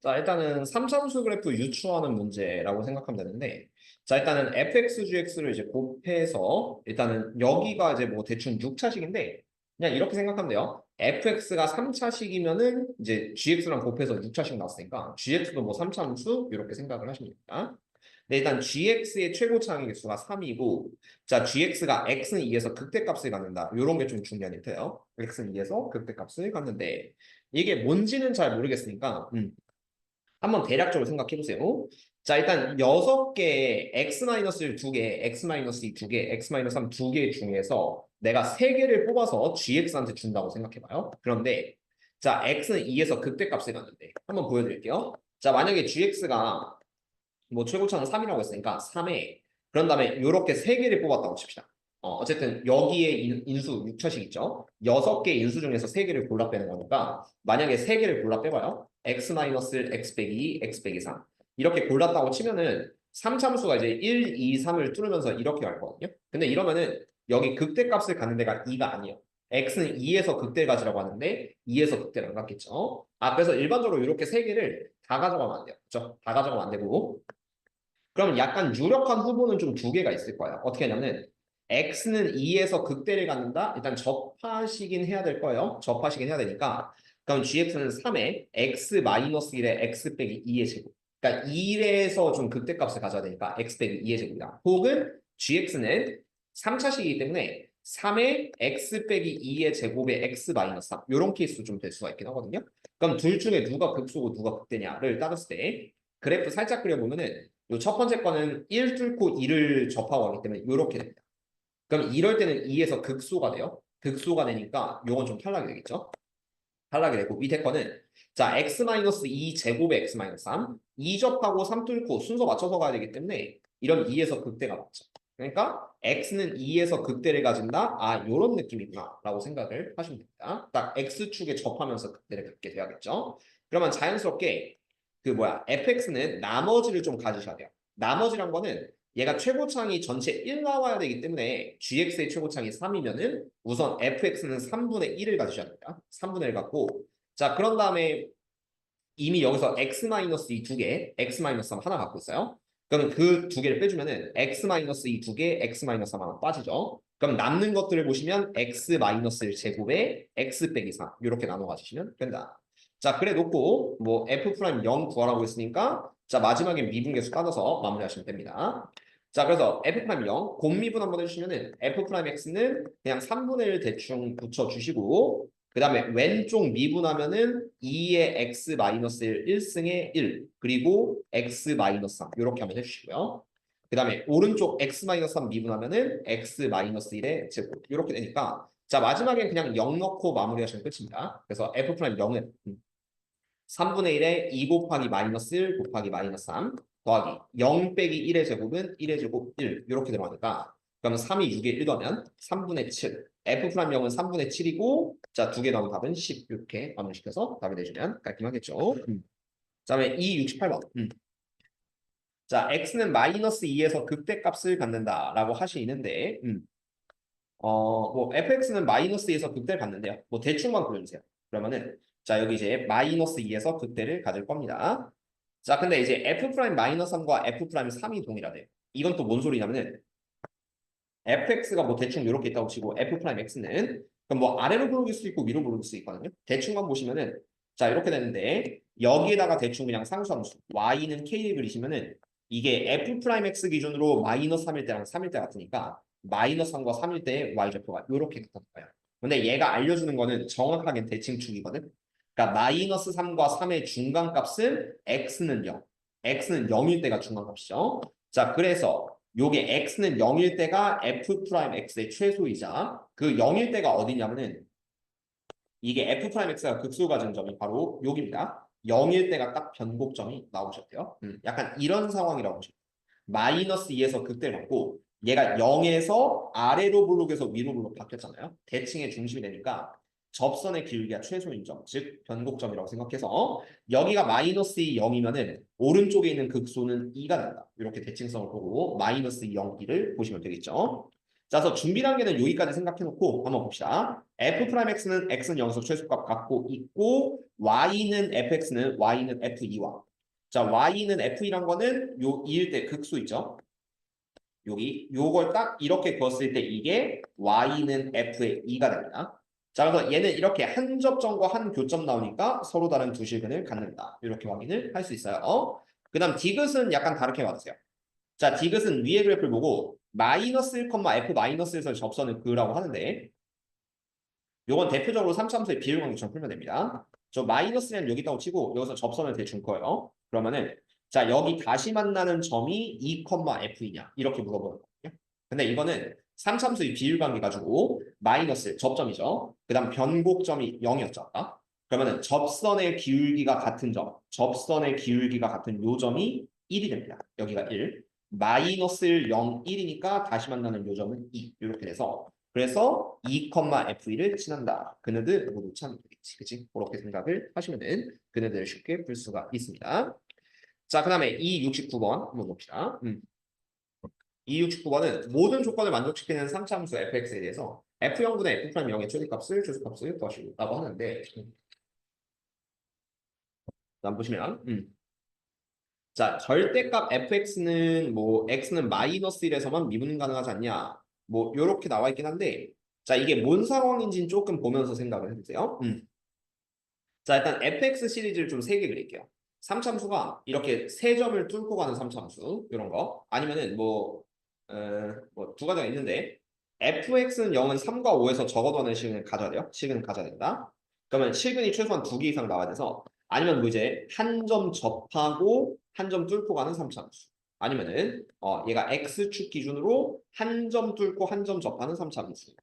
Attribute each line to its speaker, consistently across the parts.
Speaker 1: 자, 일단은 3차함수 그래프 유추하는 문제라고 생각하면 되는데, 자, 일단은 fx, gx를 이제 곱해서, 일단은 여기가 이제 뭐 대충 6차식인데, 그냥 이렇게 생각하면 돼요. fx가 3차식이면은 이제 gx랑 곱해서 6차식 나왔으니까, gx도 뭐 3차함수 이렇게 생각을 하시면 됩니다. 네, 일단 gx의 최고차항의 개수가 3이고, 자, gx가 x는 2에서 극대값을 갖는다. 이런 게 좀 중요한 힌트예요. x는 2에서 극대값을 갖는데, 이게 뭔지는 잘 모르겠으니까, 한번 대략적으로 생각해 보세요. 자, 일단 6개, x-1 2개, x-2 2개, x-3 2개 중에서 내가 3개를 뽑아서 gx한테 준다고 생각해 봐요. 그런데 자, x는 2에서 극대값을 갖는데 한번 보여드릴게요. 자, 만약에 gx가 뭐 최고차는 3이라고 했으니까 3에 그런 다음에 이렇게 3개를 뽑았다고 칩시다. 어쨌든 여기에 인수 6차식 있죠. 6개 인수 중에서 3개를 골라 빼는 거니까 만약에 3개를 골라 빼봐요. x 빼기 x 빼기 3 이렇게 골랐다고 치면은 3참수가 이제 1, 2, 3을 뚫으면서 이렇게 갈 거거든요. 근데 이러면은 여기 극대값을 갖는 데가 2가 아니에요. x는 2에서 극대를 가지라고 하는데 2에서 극대를 안 갖겠죠. 그래서 일반적으로 이렇게 3개를 다 가져가면 안 돼요. 그렇죠? 다 가져가면 안 되고 그럼 약간 유력한 후보는 좀 2개가 있을 거예요. 어떻게 하냐면 x는 2에서 극대를 갖는다. 일단 접하시긴 해야 될 거예요. 접하시긴 해야 되니까 그럼 gx는 3에 x-1에 x 빼기 2의 제곱. 그러니까 1에서 좀 극대값을 가져야 되니까 x 빼기 2의 제곱이다. 혹은 gx는 3차식이기 때문에 3에 x 빼기 2의 제곱에 x-3 이런 케이스도 좀 될 수가 있긴 하거든요. 그럼 둘 중에 누가 극소고 누가 극대냐를 따졌을 때 그래프 살짝 그려보면은 요 첫 번째 거는 1 뚫고 2를 접하고 하기 때문에 이렇게 됩니다. 그럼 이럴 때는 2에서 극소가 돼요. 극소가 되니까 요건 좀 탈락이 되겠죠. 탈락이 되고 밑에 거는 자 x-2 제곱에 x-3 2 접하고 3 뚫고 순서 맞춰서 가야 되기 때문에 이런 2에서 극대가 맞죠. 그러니까 x는 2에서 극대를 가진다. 요런 느낌이구나 라고 생각을 하시면 됩니다. 딱 x축에 접하면서 극대를 갖게 돼야겠죠. 그러면 자연스럽게 fx는 나머지를 좀 가지셔야 돼요. 나머지란 거는 얘가 최고창이 전체 1 나와야 되기 때문에 gx의 최고창이 3이면은 우선 fx는 3분의 1을 가지셔야 됩니다. 3분의 1 갖고 자 그런 다음에 이미 여기서 x-이 2개, x-3 하나 갖고 있어요. 그러면 그 2개를 빼주면은 x-이 2개, x-3 하나 빠지죠. 그럼 남는 것들을 보시면 x-1 제곱에 x 빼기 3 이렇게 나눠 가지시면 된다. 자 그래 놓고 뭐 f'0 구하라고 했으니까 자 마지막에 미분계수 따져서 마무리하시면 됩니다. 자 그래서 f'0 곱미분 한번 해주시면은 f'x는 그냥 3분의 1 대충 붙여주시고 그 다음에 왼쪽 미분하면은 2의 x-1 1승의 1 그리고 x-3 이렇게 한번 해주시고요. 그 다음에 오른쪽 x-3 미분하면은 x-1의 제곱 이렇게 되니까 자 마지막엔 그냥 0 넣고 마무리하시면 끝입니다. 그래서 f'0은 3분의 1에 2 곱하기 마이너스 1 곱하기 마이너스 3 더하기 0 빼기 1의 제곱은 1의 제곱 1 이렇게 들어가니까 그러면 3이 6에 1 더하면 3분의 7 F'0은 3분의 7이고 자, 두 개 나온 답은 10 이렇게 마무리시켜서 답을 내주면 깔끔하겠죠. 그다음에 68번. 자, x는 마이너스 2에서 극대값을 갖는다라고 하시는데 뭐 fx는 마이너스 2에서 극대를 갖는데요. 뭐 대충만 그려주세요. 그러면은 자, 여기 이제 마이너스 2에서 극대를 가질 겁니다. 자, 근데 이제 f'-3과 f'3이 동일하대요. 이건 또 뭔 소리냐면은 fx가 뭐 대충 이렇게 있다고 치고 f'x는 그럼 뭐 아래로 부르길 수 있고 위로 부르길 수 있거든요. 대충만 보시면은 자 이렇게 되는데 여기에다가 대충 그냥 상수함수 y는 k를 그리시면은 이게 f'x 기준으로 마이너스 3일 때랑 3일 때 같으니까 마이너스 3과 3일 때 y좌표가 이렇게 나타나요. 근데 얘가 알려주는 거는 정확하게 대칭축이거든. 그러니까 마이너스 3과 3의 중간값은 x는 0. x는 0일 때가 중간값이죠. 자, 그래서 요게 x는 0일 때가 f'x의 최소이자 그 0일 때가 어디냐면은 이게 f'x가 극소 가진 점이 바로 여기입니다. 0일 때가 딱 변곡점이 나오셨대요. 약간 이런 상황이라고 보시면 마이너스 2에서 극대를 받고 얘가 0에서 아래로 블록에서 위로 블록 바뀌었잖아요. 대칭의 중심이 되니까 접선의 길이가 최소인 점, 즉 변곡점이라고 생각해서 여기가 마이너스 2, 0이면은 오른쪽에 있는 극소는 2가 된다. 이렇게 대칭성을 보고 마이너스 2, 0, 2를 보시면 되겠죠. 자, 그래서 준비 단계는 여기까지 생각해놓고 한번 봅시다. f 프라임 x는 x는 여기서 최소값 갖고 있고 y는 fx는 f2와 자, y는 f2란 거는 요 2일 때 극수 있죠? 여기 요걸 딱 이렇게 그었을 때 이게 y는 f의 2가 됩니다. 자, 그래서 얘는 이렇게 한 접점과 한 교점 나오니까 서로 다른 두 실근을 갖는다. 이렇게 확인을 할 수 있어요. 그 다음 디귿은 약간 다르게 봐주세요. 자, 디귿은 위의 그래프를 보고 마이너스 1, f 마이너스 1에서 접선을 그으라고 하는데 요건 대표적으로 3차함수의 비율관계처럼 풀면 됩니다. 저 마이너스는 여기 있다고 치고 여기서 접선을 대충 그어요. 그러면은 자, 여기 다시 만나는 점이 2, f이냐 이렇게 물어보는 거거든요. 근데 이거는 3차함수의 비율관계 가지고 마이너스 접점이죠. 그 다음 변곡점이 0이었죠. 아까. 그러면은 접선의 기울기가 같은 점, 접선의 기울기가 같은 요 점이 1이 됩니다. 여기가 1. 마이너스 0, 1이니까 다시 만나는 요 점은 2. 이렇게 돼서 그래서 2, f1을 친한다. 그네들 모두 참 되겠지. 그치? 그렇게 생각을 하시면은 그네들을 쉽게 풀 수가 있습니다. 자, 그 다음에 269번 한번 봅시다. 269번은 모든 조건을 만족시키는 3차 함수 fx에 대해서 f0분의 f'0의 최대값을 최소값을 구하시라고 하는데 한번 보시면 자, 절대값 fx는 뭐 x는 마이너스 1에서만 미분 가능하지 않냐 뭐 요렇게 나와 있긴 한데 자, 이게 뭔 상황인지는 조금 보면서 생각을 해주세요. 자, 일단 fx 시리즈를 좀 세 개 그릴게요. 3참수가 이렇게 세 점을 뚫고 가는 3참수 이런 거 아니면은 뭐 두 가지가 있는데 fx는 0은 3과 5에서 적어도 하는 식을 가져야 돼요. 식은 가져야 된다. 그러면 식은이 최소한 두 개 이상 나와야 돼서 아니면 뭐 이제 한 점 접하고 한 점 뚫고 가는 3참수 아니면은 얘가 x축 기준으로 한 점 뚫고 한 점 접하는 3참수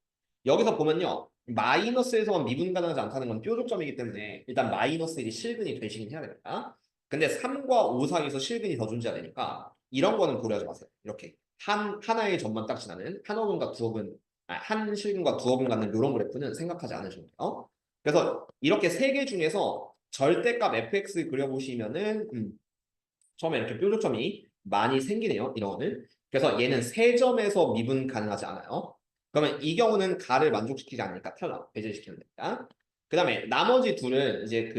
Speaker 1: 여기서 보면요. 마이너스에서만 미분 가능하지 않다는 건 뾰족점이기 때문에 일단 마이너스 1이 실근이 되시긴 해야 됩니다. 근데 3과 5 사이에서 실근이 더 존재하니까 이런 거는 고려하지 마세요. 이렇게 하나의 점만 딱 지나는 한 억은과 두 억은 한 실근과 두 억은 갖는 이런 그래프는 생각하지 않으셔도 돼요. 그래서 이렇게 세 개 중에서 절대값 fx 그려보시면은 처음에 이렇게 뾰족점이 많이 생기네요. 이런 거는. 그래서 얘는 세 점에서 미분 가능하지 않아요. 그러면 이 경우는 가를 만족시키지 않으니까 탈락, 배제시키면 됩니다. 그 다음에 나머지 둘은 이제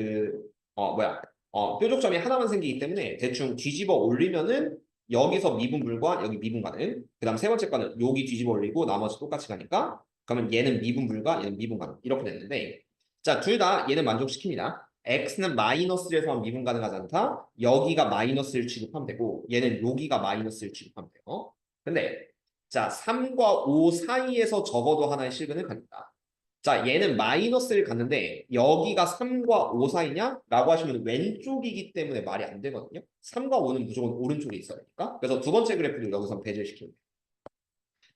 Speaker 1: 뾰족점이 하나만 생기기 때문에 대충 뒤집어 올리면은 여기서 미분불과 여기 미분가능. 그 다음 세 번째 거는 여기 뒤집어 올리고 나머지 똑같이 가니까 그러면 얘는 미분불과 얘는 미분가능. 이렇게 됐는데 자, 둘 다 얘는 만족시킵니다. x는 마이너스에서만 미분 가능하지 않다. 여기가 마이너스를 취급하면 되고 얘는 여기가 마이너스를 취급하면 돼요. 근데 자, 3과 5 사이에서 적어도 하나의 실근을 갖는다. 자, 얘는 마이너스를 갖는데 여기가 3과 5 사이냐? 라고 하시면 왼쪽이기 때문에 말이 안 되거든요. 3과 5는 무조건 오른쪽에 있어야 되니까. 그래서 두 번째 그래프를 여기서 배제시키면 돼요.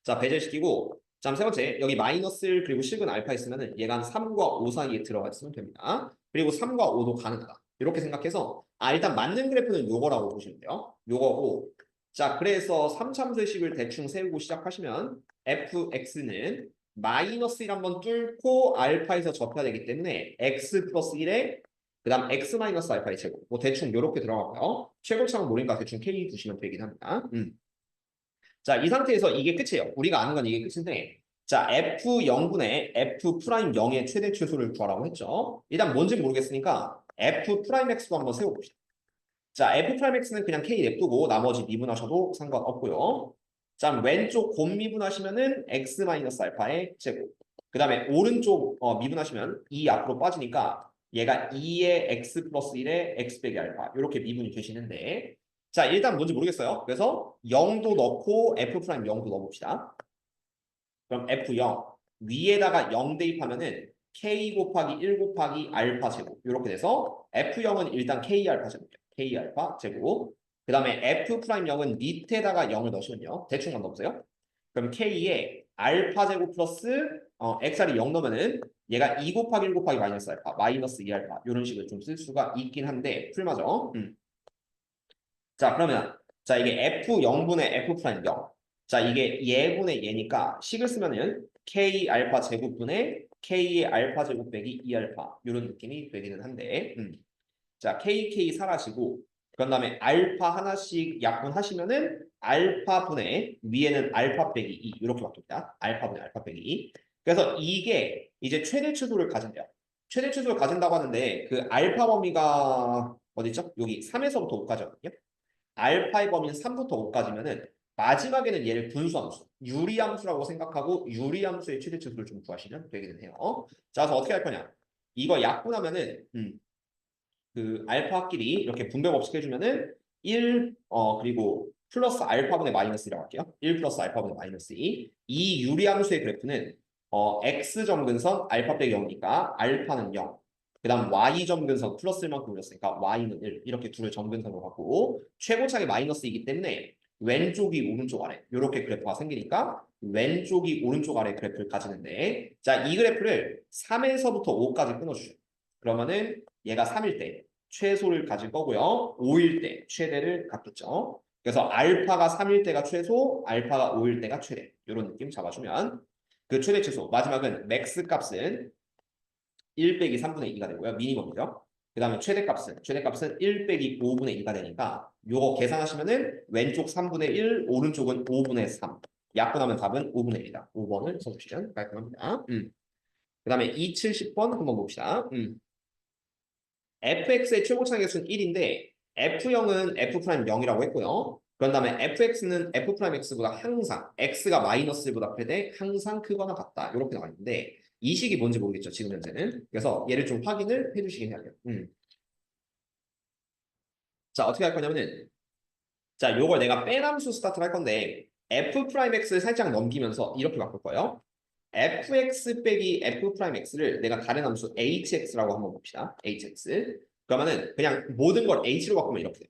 Speaker 1: 자, 배제시키고 자, 세 번째 여기 마이너스 1 그리고 실근 알파 있으면은 얘가 한 3과 5 사이에 들어가 있으면 됩니다. 그리고 3과 5도 가능하다. 이렇게 생각해서 일단 맞는 그래프는 요거라고 보시면 돼요. 요거고 자, 그래서 3참수의식을 대충 세우고 시작하시면 fx는 마이너스 1 한번 뚫고 알파에서 접해야 되기 때문에 x 플러스 1에 그 다음 x 마이너스 알파의 제곱 뭐 대충 요렇게 들어가고요. 최고차는 모르니까 대충 k 두시면 되긴 합니다. 자, 이 상태에서 이게 끝이에요. 우리가 아는 건 이게 끝인데 자, f0분의 f'0의 최대 최소를 구하라고 했죠. 일단 뭔지 모르겠으니까 f'x도 한번 세워봅시다. 자, f'x는 그냥 k 냅두고 나머지 미분하셔도 상관없고요. 자, 왼쪽 곱 미분하시면은 x-알파의 제곱. 그 다음에 오른쪽 미분하시면 2 앞으로 빠지니까 얘가 2의 x 플러스 1의 x 빼기 알파 이렇게 미분이 되시는데 자, 일단 뭔지 모르겠어요. 그래서 0도 넣고 f'0도 넣어봅시다. 그럼 F0 위에다가 0 대입하면은 K 곱하기 1 곱하기 알파 제곱 이렇게 돼서 F0은 일단 K 알파 제곱이죠. K 알파 제곱 그 다음에 F'0은 밑에다가 0을 넣으시면요. 대충만 넣어보세요. 그럼 K에 알파 제곱 플러스 XR이 0 넣으면은 얘가 2 곱하기 1 곱하기 마이너스 알파 마이너스 2 알파 이런 식을 좀 쓸 수가 있긴 한데 풀마죠. 자, 그러면 자, 이게 F0분의 F'0. 자, 이게 얘분의 얘니까 식을 쓰면은 K 알파 제곱분의 K의 알파 제곱 빼기 2 알파 이런 느낌이 되기는 한데 자, KK 사라지고 그런 다음에 알파 하나씩 약분하시면은 알파분의 위에는 알파 빼기 2 이렇게 바뀝니다. 알파분의 알파 빼기 2. 그래서 이게 이제 최대 추수를 가진대요. 최대 추수를 가진다고 하는데 그 알파 범위가 어디 있죠? 여기 3에서부터 5까지거든요. 알파의 범위는 3부터 5까지면은 마지막에는 얘를 분수함수, 유리함수라고 생각하고 유리함수의 최대 추수를 좀 구하시면 되기는 해요. 자, 그래서 어떻게 할 거냐? 이거 약분하면은 그 알파끼리 이렇게 분배 법칙 해주면은 1, 그리고 플러스 알파분의 마이너스 1이라고 할게요. 1 플러스 알파분의 마이너스 2. 이 유리함수의 그래프는 x점 근선 알파 빼기 0이니까 알파는 0. 그 다음 y점 근선 플러스를 만큼 올렸으니까 y는 1. 이렇게 둘을 점근선으로 갖고 최고차이 마이너스이기 때문에 왼쪽이 오른쪽 아래 이렇게 그래프가 생기니까 왼쪽이 오른쪽 아래 그래프를 가지는데 자, 이 그래프를 3에서부터 5까지 끊어주죠. 그러면은 얘가 3일 때 최소를 가질 거고요. 5일 때 최대를 갖겠죠. 그래서 알파가 3일 때가 최소, 알파가 5일 때가 최대. 이런 느낌 잡아주면 그 최대 최소 마지막은 맥스 값은 1 빼기 3분의 2가 되고요. 미니멈이죠. 그 다음에 최대값은 1 빼기 5분의 2가 되니까 요거 계산하시면은 왼쪽 3분의 1, 오른쪽은 5분의 3. 약분하면 답은 5분의 1이다. 5번을 써주시면 깔끔합니다. 그 다음에 270번 한번 봅시다. fx의 최고차이 계수는 1인데 f형은 f'0이라고 했고요. 그런 다음에 fx는 f'x보다 항상 x가 마이너스 1보다 크되 항상 크거나 같다. 이렇게 나와 있는데 이 식이 뭔지 모르겠죠. 지금 현재는. 그래서 얘를 좀 확인을 해주시긴 해야 돼요. 자, 어떻게 할 거냐면은 자, 요걸 내가 빼남수 스타트를 할 건데 f'x를 살짝 넘기면서 이렇게 바꿀 거예요. fx 빼기 f'x를 내가 다른 함수 hx라고 한번 봅시다. hx. 그러면은 그냥 모든 걸 h로 바꾸면 이렇게 돼요.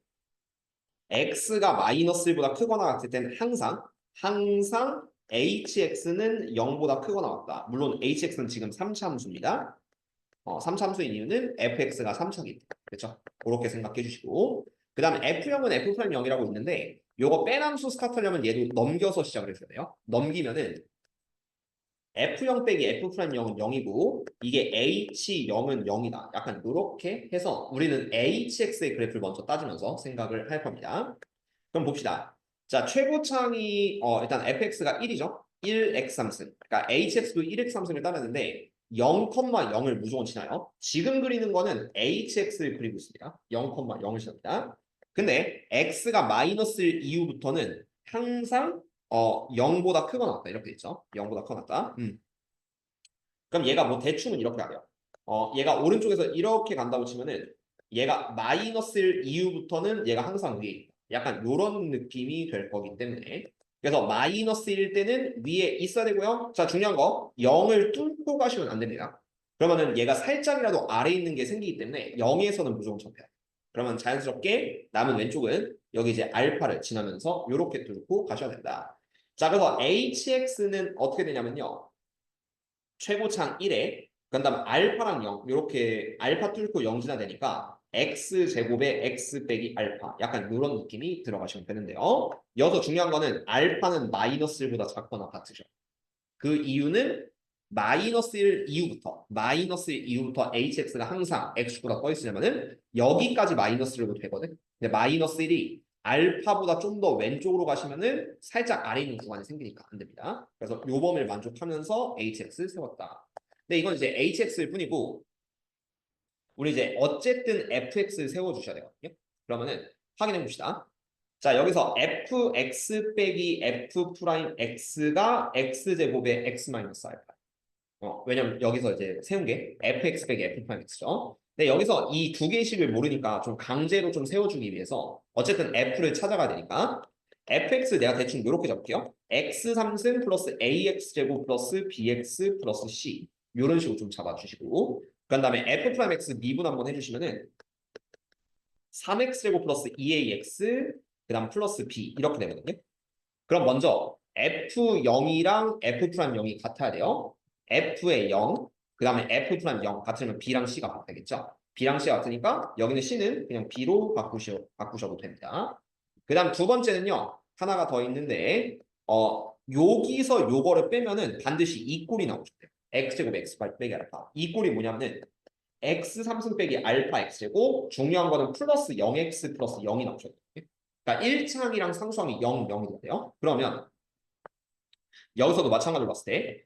Speaker 1: x가 마이너스 1보다 크거나 같을 때는 항상 hx는 0보다 크거나 같다. 물론 hx는 지금 3차 함수입니다. 3차 함수인 이유는 fx가 3차기 때문에. 그렇죠? 그렇게 생각해 주시고 그 다음에 f형은 f'0이라고 있는데 요거 빼남수 스타트하려면 얘도 넘겨서 시작을 해줘야 돼요. 넘기면은 F0 빼기 F'은 0이고 이게 H0은 0이다. 약간 이렇게 해서 우리는 HX의 그래프를 먼저 따지면서 생각을 할 겁니다. 그럼 봅시다. 자, 최고차이 일단 fx가 1이죠. 1x3승. 그러니까 hx도 1x3승을 따르는데 0,0을 무조건 치나요? 지금 그리는 거는 hx를 그리고 있습니다. 0,0을 칩니다. 근데 x가 마이너스 1 이후부터는 항상 0보다 크거나 같다. 이렇게 있죠. 0보다 크거나 같다. 그럼 얘가 뭐 대충은 이렇게 가요. 얘가 오른쪽에서 이렇게 간다고 치면은 얘가 마이너스 1 이후부터는 얘가 항상 위에 있다. 약간 요런 느낌이 될 거기 때문에 그래서 마이너스 1일 때는 위에 있어야 되고요. 자, 중요한 거 0을 뚫고 가시면 안 됩니다. 그러면은 얘가 살짝이라도 아래에 있는 게 생기기 때문에 0에서는 무조건 접해야 돼요. 그러면 자연스럽게 남은 왼쪽은 여기 이제 알파를 지나면서 이렇게 뚫고 가셔야 된다. 자, 그래서 hx는 어떻게 되냐면요. 최고창 1에 그다음 알파랑 0 이렇게 알파 뚫고 0 지나되니까 x제곱에 x 빼기 알파 약간 이런 느낌이 들어가시면 되는데요. 여기서 중요한 거는 알파는 마이너스 1보다 작거나 같으죠. 그 이유는 마이너스 1 이후부터 hx가 항상 x보다 떠 있으려면은 여기까지 마이너스 1로 되거든. 근데 마이너스 1이 알파보다 좀 더 왼쪽으로 가시면은 살짝 아래 있는 구간이 생기니까 안 됩니다. 그래서 요 범위를 만족하면서 hx 세웠다. 근데 이건 이제 hx일 뿐이고 우리 이제 어쨌든 fx 세워주셔야 되거든요. 그러면은 확인해 봅시다. 자, 여기서 fx 빼기 f 프라임 x가 x제곱의 x 마이너스 알파. 왜냐면 여기서 이제 세운 게 fx 빼기 f 프라임 x죠. 근데 여기서 이 두 개의 식을 모르니까 좀 강제로 좀 세워주기 위해서 어쨌든 f를 찾아가야 되니까 fx 내가 대충 이렇게 적게요. x 3승 플러스 ax 제곱 플러스 bx 플러스 c 이런 식으로 좀 잡아주시고 그 다음에 f 프라임 x 미분 한번 해주시면은 3x 제곱 플러스 2ax 그 다음 플러스 b 이렇게 되거든요. 그럼 먼저 F0이랑 F'0이 같아야 돼요. F의 0, 그 다음에 F'0 같으면 B랑 C가 같아야겠죠. B랑 C가 같으니까 여기는 C는 그냥 B로 바꾸셔도 됩니다. 그 다음 두 번째는요. 하나가 더 있는데 여기서 요거를 빼면은 반드시 이 꼴이 나오죠. X제곱 X8 빼기 알파. 이 꼴이 뭐냐면은 x 3승 빼기 알파 x제곱 중요한 거는 플러스 0x 플러스 0이 나오셔야 돼요. 그러니까 1차항이랑 상수항이 0, 0이 돼요. 그러면 여기서도 마찬가지로 봤을 때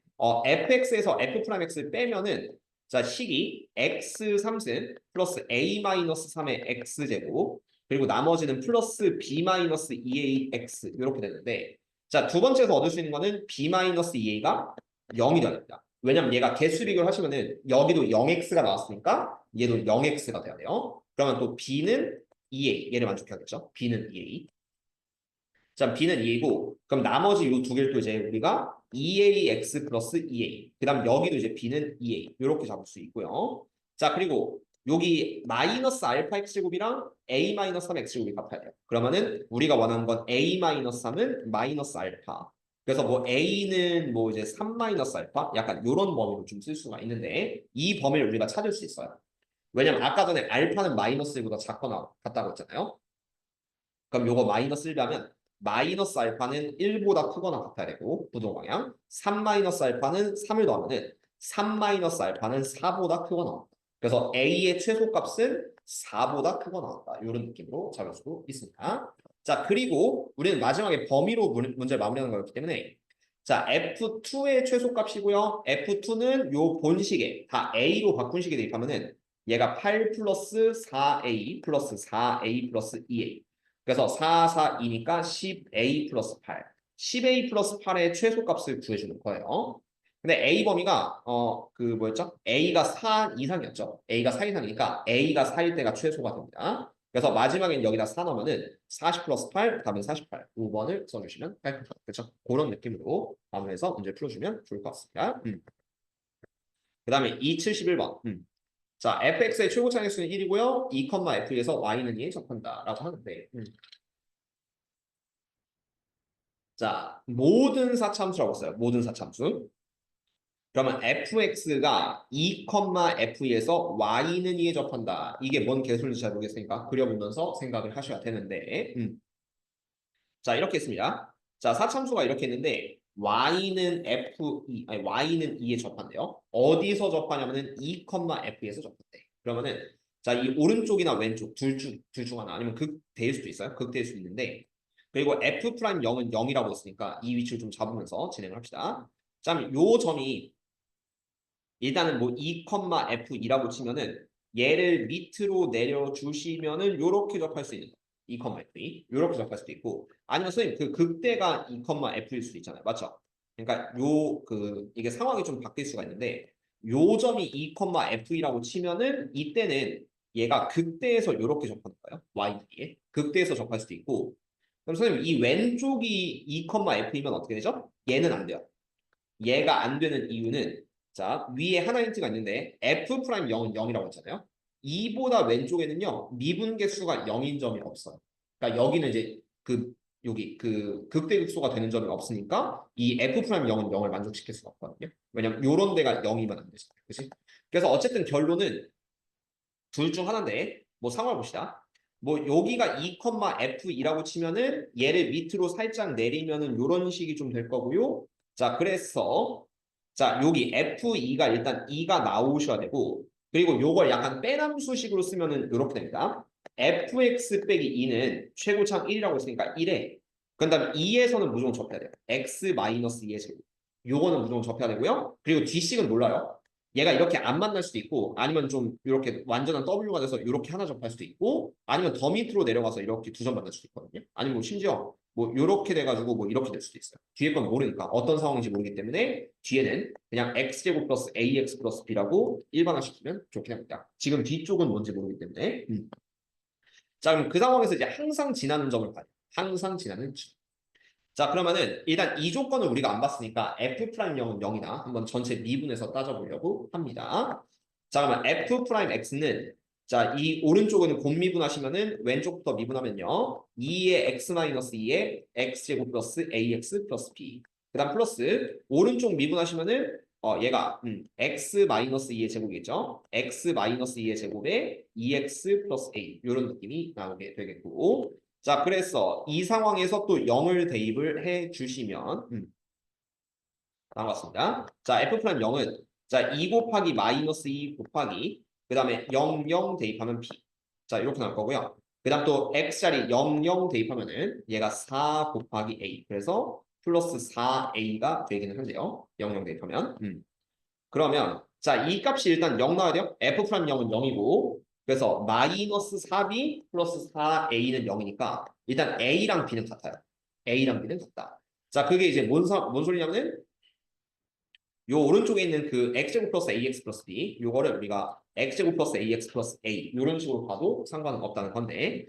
Speaker 1: fx에서 f'x를 빼면은 자 식이 x 3승 플러스 a 마이너스 3의 x제곱 그리고 나머지는 플러스 b 마이너스 2ax 이렇게 되는데 자 두 번째에서 얻을 수 있는 거는 b 마이너스 2a가 0이 돼야 됩니다. 왜냐면 얘가 개수 비교를 하시면은 여기도 0x가 나왔으니까 얘도 0x가 돼야 돼요. 그러면 또 b는 2a 얘를 만족해야겠죠. b는 2a 자, b는 2이고 그럼 나머지 이 두 개를 또 이제 우리가 2ax 플러스 2a 그 다음 여기도 이제 b는 2a 이렇게 잡을 수 있고요. 자, 그리고 여기 마이너스 알파 x제곱이랑 a 마이너스 3 x제곱이 갚아야 돼요. 그러면은 우리가 원하는 건 a 마이너스 3은 마이너스 알파 그래서 뭐 a는 뭐 이제 3 마이너스 알파 약간 이런 범위로 좀 쓸 수가 있는데 이 범위를 우리가 찾을 수 있어요. 왜냐면 아까 전에 알파는 마이너스 1보다 작거나 같다고 했잖아요. 그럼 요거 마이너스 1로 하면 마이너스 알파는 1보다 크거나 같아야 되고 부동방향 3 마이너스 알파는 3을 더하면은 3 마이너스 알파는 4보다 크거나 그래서 A의 최소값은 4보다 크거나 같다. 이런 느낌으로 잡을 수 있습니다. 자 그리고 우리는 마지막에 범위로 문제를 마무리하는 거였기 때문에 자 F2의 최소값이고요. F2는 요 본식에 다 A로 바꾼 식에 대입하면은 얘가 8 플러스 4A 플러스 4A 플러스 2A 그래서 4, 4, 2니까 10A 플러스 8. 10A 플러스 8의 최소값을 구해주는 거예요. 근데 A 범위가 그 뭐였죠? A가 4 이상이었죠. A가 4 이상이니까 A가 4일 때가 최소가 됩니다. 그래서 마지막엔 여기다 4 넣으면은 40 플러스 8, 답은 48. 5번을 써주시면 될 것 같아요. 그렇죠? 그런 느낌으로 마무리해서 문제 풀어주면 좋을 것 같습니다. 그 다음에 271번. 자, fx의 최고 차례수는 1이고요. 2, f에서 y는 2에 접한다라고 하는데 자, 모든 사참수라고 써요. 모든 사참수. 그러면 fx가 2, f에서 y는 2에 접한다. 이게 뭔 개수인지 잘 모르겠으니까 그려보면서 생각을 하셔야 되는데 자, 이렇게 했습니다. 자, 사참수가 이렇게 했는데 y는 y는 2에 접한대요. 어디서 접하냐면은 2, f에서 접한대. 그러면은 자, 이 오른쪽이나 왼쪽 둘 중 하나 아니면 극대일 수도 있어요. 극대일 수도 있는데 그리고 f'0은 0이라고 했으니까 이 위치를 좀 잡으면서 진행을 합시다. 자, 요 점이 일단은 뭐 2, f이라고 치면은 얘를 밑으로 내려주시면은 요렇게 접할 수 있는 거예요. 2, f 요렇게 접할 수도 있고 아니면 선생님 그 극대가 2, f일 수도 있잖아요. 맞죠? 그러니까 이게 상황이 좀 바뀔 수가 있는데 요 점이 2, f이라고 치면은 이때는 얘가 극대에서 요렇게 접하는 거예요. y에 극대에서 접할 수도 있고 그럼 선생님 이 왼쪽이 2, f이면 어떻게 되죠? 얘는 안 돼요. 얘가 안 되는 이유는 자 위에 하나 힌트가 있는데 f'0은 0이라고 했잖아요. 2보다 왼쪽에는요 미분계수가 0인 점이 없어요. 그러니까 여기는 이제 여기 극대극소가 되는 점이 없으니까 이 f'0은 0을 만족시킬 수가 없거든요. 왜냐면 요런 데가 0이면 안 되잖아요. 그치? 그래서 어쨌든 결론은 둘 중 하나인데 뭐 상황을 봅시다. 뭐 여기가 2, f이라고 치면은 얘를 밑으로 살짝 내리면은 요런 식이 좀 될 거고요. 자, 그래서 자, 여기 F2가 일단 2가 나오셔야 되고 그리고 요걸 약간 빼남수식으로 쓰면은 요렇게 됩니다. fx 빼기 2는 최고창 1이라고 했으니까 1에 그다음에 2에서는 무조건 접해야 돼요. x 마이너스 2의 제곱. 요거는 무조건 접해야 되고요. 그리고 뒤식은 몰라요. 얘가 이렇게 안 만날 수도 있고 아니면 좀 이렇게 완전한 W가 돼서 이렇게 하나 접할 수도 있고 아니면 더 밑으로 내려가서 이렇게 두 점 만날 수도 있거든요. 아니면 뭐 심지어 뭐 이렇게 돼가지고 뭐 이렇게 될 수도 있어요. 뒤에 건 모르니까 어떤 상황인지 모르기 때문에 뒤에는 그냥 x제곱 플러스 ax 플러스 b라고 일반화시키면 좋긴 합니다. 지금 뒤쪽은 뭔지 모르기 때문에 자 그럼 그 상황에서 이제 항상 지나는 점을 봐요. 항상 지나는 점. 자 그러면은 일단 이 조건을 우리가 안 봤으니까 f'0은 0이나 한번 전체 미분해서 따져보려고 합니다. 자 그러면 f'x는 자 이 오른쪽은 곱미분하시면은 왼쪽부터 미분하면요 2의 x-2의 x제곱 플러스 ax 플러스 b 그 다음 플러스 오른쪽 미분하시면은 얘가 x-2의 제곱이겠죠 x-2의 제곱에 2x 플러스 a 이런 느낌이 나오게 되겠고 자, 그래서 이 상황에서 또 0을 대입을 해 주시면 나왔습니다. 자, f'0은 자, 2 곱하기 마이너스 2 곱하기 그 다음에 0, 0 대입하면 b. 자, 이렇게 나올 거고요. 그 다음 또 x자리 0, 0 대입하면은 얘가 4 곱하기 a. 그래서 플러스 4a가 되기는 한데요. 0, 0 대입하면. 그러면 자, 이 값이 일단 0 나와야 돼요. f 프라임 0은 0이고 그래서 마이너스 4b 플러스 4a는 0이니까 일단 a랑 b는 같아요. a랑 b는 같다. 자, 그게 이제 뭔 소리냐면은 요 오른쪽에 있는 그 x제곱 플러스 ax 플러스 b 요거를 우리가 x제곱 플러스 ax 플러스 a 이런 식으로 봐도 상관은 없다는 건데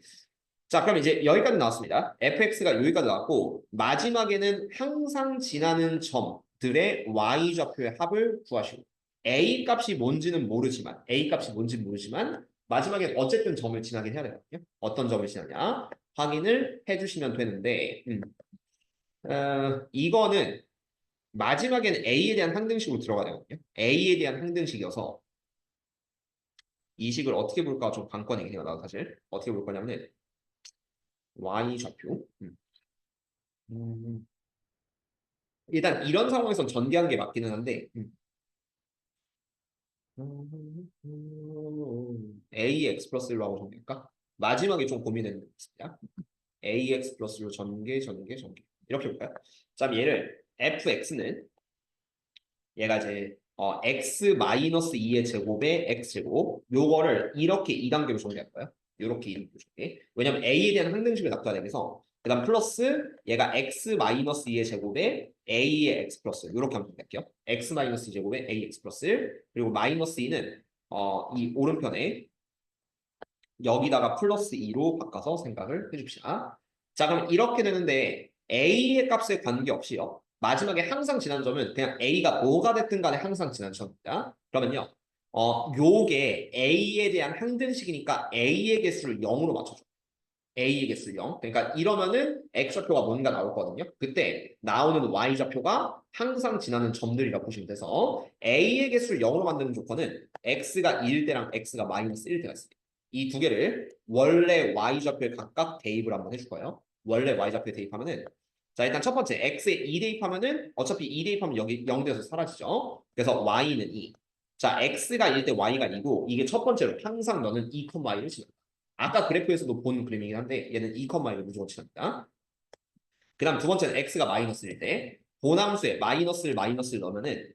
Speaker 1: 자, 그럼 이제 여기까지 나왔습니다. fx가 여기까지 나왔고 마지막에는 항상 지나는 점들의 y좌표의 합을 구하시고 a 값이 뭔지는 모르지만 마지막에 어쨌든 점을 지나긴 해야 되거든요. 어떤 점을 지나냐 확인을 해주시면 되는데 이거는 마지막에는 a에 대한 항등식으로 들어가야 되거든요. a에 대한 항등식이어서 이 식을 어떻게 볼까 좀 관건이긴 해요. 나도 사실 어떻게 볼 거냐면은 y좌표 음, 일단 이런 상황에선 전개하는 게 맞기는 한데 ax 플러스로 하고 전개할까? 마지막에 좀 고민했습니다. ax 플러스로 전개 이렇게 볼까요? 자, 그럼 얘를 fx는 얘가 이제 x 마이너스 2의 제곱에 x제곱 요거를 이렇게 2단계로 정리할 거예요. 이렇게 2단계로 정리. 왜냐면 a에 대한 항등식을 납부해야 되면서 그다음 플러스 얘가 x 마이너스 2의 제곱에 a의 x 플러스 이렇게 한번 정리할게요. x 마이너스 2 제곱에 ax 플러스 그리고 마이너스 2는 이 오른편에 여기다가 플러스 2로 바꿔서 생각을 해줍시다. 자, 그럼 이렇게 되는데 a의 값에 관계없이요. 마지막에 항상 지난 점은 그냥 a가 뭐가 됐든 간에 항상 지난 점입니다. 그러면요. 요게 a에 대한 항등식이니까 a의 개수를 0으로 맞춰줘. a의 개수 0. 그러니까 이러면은 x좌표가 뭔가 나올 거든요. 그때 나오는 y좌표가 항상 지나는 점들이라고 보시면 돼서 a의 개수를 0으로 만드는 조건은 x가 1일 때랑 x가 마이너스 1일 때가 있습니다. 이 두 개를 원래 y좌표에 각각 대입을 한번 해줄 거예요. 원래 y좌표에 대입하면은 자, 일단 첫 번째 x에 2 대입하면은 어차피 2 대입하면 여기 0 돼서 사라지죠. 그래서 y는 2. 자, x가 1일 때 y가 2고 이게 첫 번째로 항상 너는 2, y를 지난다. 아까 그래프에서도 본 그림이긴 한데 얘는 2,1을 무조건 지납니다. 그 다음 두 번째는 x가 마이너스일 때 보남수에 마이너스를 넣으면은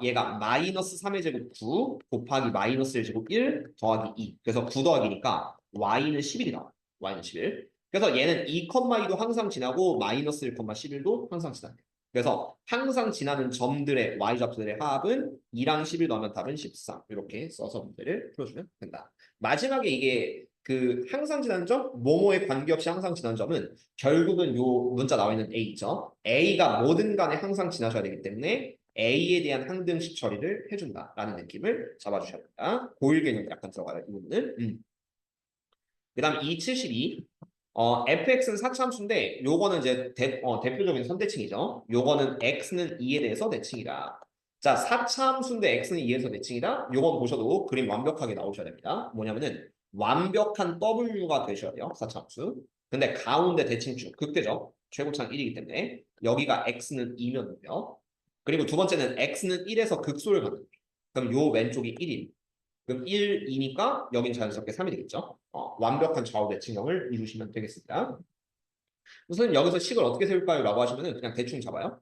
Speaker 1: 얘가 마이너스 3의 제곱 9 곱하기 마이너스 1 제곱 1 더하기 2 그래서 9 더하기니까 y는 11이 나와요. y는 11. 그래서 얘는 2,2도 항상 지나고 마이너스 1,11도 항상 지나요. 그래서 항상 지나는 점들의 y좌표들의 합은 2랑 11 넣으면 답은 13 이렇게 써서 문제를 풀어주면 된다. 마지막에 이게 그 항상 지나는 점, 뭐뭐에 관계없이 항상 지나는 점은 결국은 요 문자 나와 있는 A 있죠. A가 뭐든 간에 항상 지나셔야 되기 때문에 A에 대한 항등식 처리를 해준다라는 느낌을 잡아주셔야 됩니다. 고일 개념이 약간 들어가요. 이 부분은. 그다음 272. fx는 사차함수인데 요거는 이제 대표적인 선대칭이죠. 요거는 x는 2에 대해서 대칭이다. 자, 사차함수인데 x는 2에서 대칭이다. 요건 보셔도 그림 완벽하게 나오셔야 됩니다. 뭐냐면은 완벽한 w가 되셔야 돼요. 사차함수. 근데 가운데 대칭축 극대죠. 최고차는 1이기 때문에 여기가 x는 2면이고요. 그리고 두 번째는 x는 1에서 극소를 갖는 거예요. 그럼 요 왼쪽이 1인 그럼 1, 2니까 여긴 자연스럽게 3이 되겠죠. 완벽한 좌우 대칭형을 이루시면 되겠습니다. 우선 여기서 식을 어떻게 세울까요? 라고 하시면 그냥 대충 잡아요.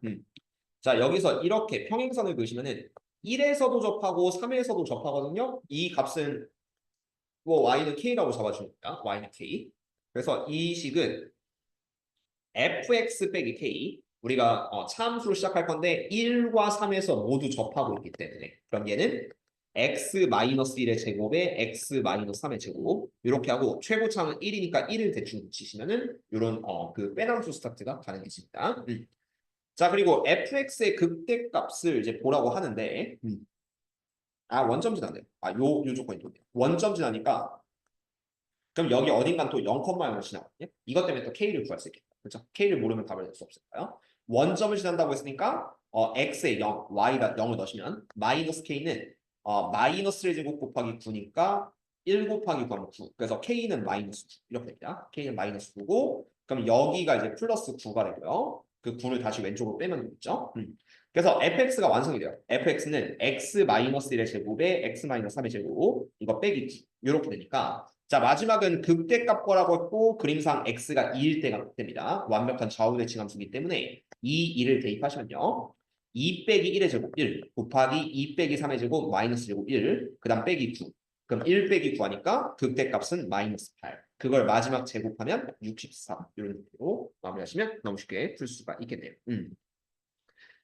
Speaker 1: 자, 여기서 이렇게 평행선을 그으시면은 1에서도 접하고 3에서도 접하거든요. 이 값은 뭐 y는 k라고 잡아줍니다. y는 k. 그래서 이 식은 fx 빼기 k 우리가 차함수로 시작할 건데 1과 3에서 모두 접하고 있기 때문에 그럼 얘는 x-1의 제곱에 x-3의 제곱 이렇게 하고 최고차는 1이니까 1을 대충 붙이시면은 이런 그 빼남수 스타트가 가능해집니다. 자, 그리고 fx의 극대값을 이제 보라고 하는데 원점 지나네. 요 조건이 또 원점 지나니까 그럼 여기 어딘간 또 0,0을 지나거든요. 이것 때문에 또 k를 구할 수 있겠다. 그렇죠? k를 모르면 답을 낼 수 없을까요? 원점을 지난다고 했으니까 x에 0, y가 0을 넣으시면 마이너스 k는 마이너스 1제곱 곱하기 9니까 1 곱하기 9하면 9. 그래서 k는 마이너스 9 이렇게 됩니다. k는 마이너스 9고 그럼 여기가 이제 플러스 9가 되고요. 그 9를 다시 왼쪽으로 빼면 되겠죠. 그래서 fx가 완성이 돼요. fx는 x-1의 제곱에 x-3의 제곱 이거 빼기 t 이렇게 되니까 자 마지막은 극대값 거라고 했고 그림상 x가 2일 때가 됩니다. 완벽한 좌우대칭 함수이기 때문에 2, 1을 대입하시면요. 2 빼기 1의 제곱 1 곱하기 2 빼기 3의 제곱 마이너스 제곱 1 그 다음 빼기 9 그럼 1 빼기 9 하니까 극대값은 마이너스 8 그걸 마지막 제곱하면 64 이런 식으로 마무리하시면 너무 쉽게 풀 수가 있겠네요.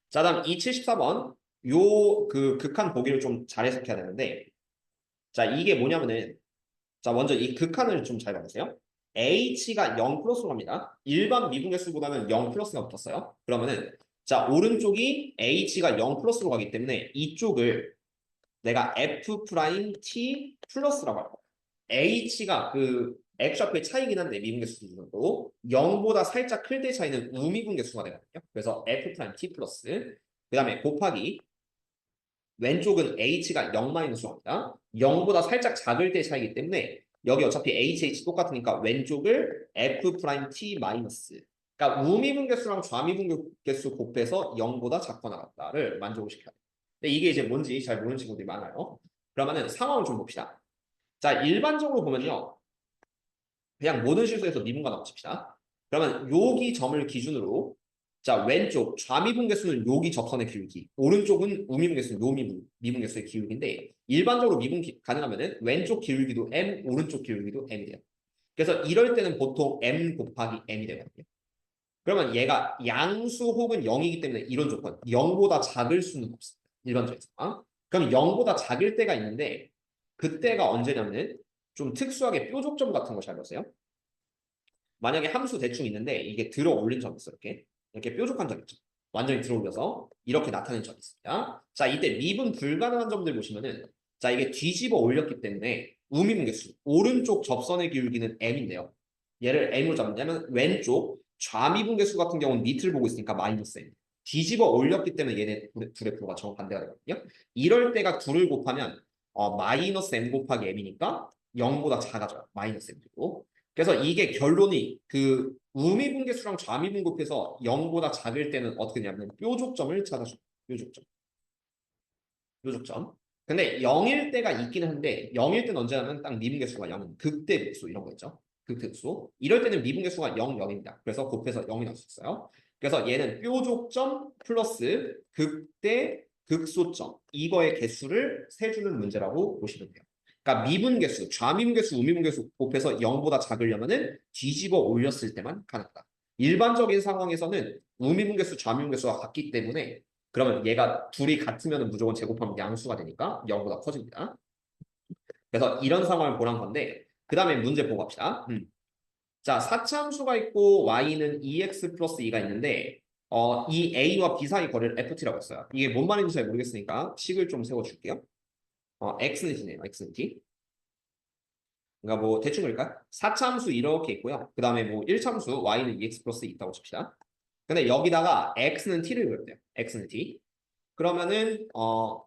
Speaker 1: 자, 다음 이 74번 요 그 극한 보기를 좀 잘 해석해야 되는데 자 이게 뭐냐면은 자 먼저 이 극한을 좀 잘 봐보세요. h가 0 플러스로 갑니다. 일반 미분계수보다는 0 플러스가 붙었어요. 그러면은 자 오른쪽이 h가 0 플러스로 가기 때문에 이쪽을 내가 f 프라임 t 플러스라고 할 거야. h가 그 x좌표의 차이긴 한데 미분계수 기준으로 0보다 살짝 클 때 차이는 우미분계수가 되거든요. 그래서 f 프라임 t 플러스 그 다음에 곱하기 왼쪽은 h가 0 마이너스로 합니다. 0보다 살짝 작을 때 차이기 때문에 여기 어차피 hh 똑같으니까 왼쪽을 f 프라임 t 마이너스 그러니까 우미분계수랑 좌미분계수 곱해서 0보다 작거나 같다를 만족을 시켜야 돼요. 근데 이게 이제 뭔지 잘 모르는 친구들이 많아요. 그러면은 상황을 좀 봅시다. 자, 일반적으로 보면요. 그냥 모든 실수에서 미분과 칩시다. 그러면 여기 점을 기준으로 자, 왼쪽 좌미분계수는 여기 접선의 기울기, 오른쪽은 우미분계수는 요 미분계수의 기울기인데 일반적으로 미분 가능하면은 왼쪽 기울기도 m, 오른쪽 기울기도 m이 돼요. 그래서 이럴 때는 보통 m 곱하기 m이 되거든요. 그러면 얘가 양수 혹은 0이기 때문에 이런 조건 0보다 작을 수는 없습니다. 일반적에서. 그럼 0보다 작을 때가 있는데 그때가 언제냐면은 좀 특수하게 뾰족점 같은 거 잘 보세요. 만약에 함수 대충 있는데 이게 들어 올린 점이 있어 이렇게 뾰족한 점 있죠. 완전히 들어 올려서 이렇게 나타낸 점이 있습니다. 자 이때 미분 불가능한 점들 보시면은 자 이게 뒤집어 올렸기 때문에 우미분계수 오른쪽 접선의 기울기는 m인데요. 얘를 m으로 잡냐면 왼쪽 좌미분계수 같은 경우는 밑을 보고 있으니까 마이너스 m. 뒤집어 올렸기 때문에 얘네 둘의 부호가 정반대가 되거든요. 이럴 때가 둘을 곱하면 마이너스 m 곱하기 m이니까 0보다 작아져요. 마이너스 m이고. 그래서 이게 결론이 그 우미분계수랑 좌미분급해서 0보다 작을 때는 어떻게 되냐면 뾰족점을 찾아줘요. 뾰족점. 뾰족점. 근데 0일 때가 있긴 한데 0일 때는 언제냐면 딱 미분계수가 0은 극대극수 이런 거 있죠. 극대극수. 이럴 때는 미분계수가 0, 0입니다. 그래서 곱해서 0이 나올 수 있어요. 그래서 얘는 뾰족점 플러스 극대 극소점 이거의 개수를 세주는 문제라고 보시면 돼요. 그러니까 미분계수, 좌미분계수, 우미분계수 곱해서 0보다 작으려면은 뒤집어 올렸을 때만 가능하다. 일반적인 상황에서는 우미분계수, 좌미분계수가 같기 때문에 그러면 얘가 둘이 같으면 무조건 제곱하면 양수가 되니까 0보다 커집니다. 그래서 이런 상황을 보란 건데 그 다음에 문제 보고 갑시다. 자, 사차함수가 있고 y는 2x 플러스 2가 있는데 이 a와 b 사이 거리를 ft라고 했어요. 이게 뭔 말인지 잘 모르겠으니까 식을 좀 세워줄게요. x는 t네요. x는 t. 그러니까 뭐 대충 그럴까? 사차함수 이렇게 있고요. 그 다음에 뭐 1차함수 y는 2x 플러스 2 있다고 칩시다. 근데 여기다가 x는 t를 그렸대요. x는 t. 그러면은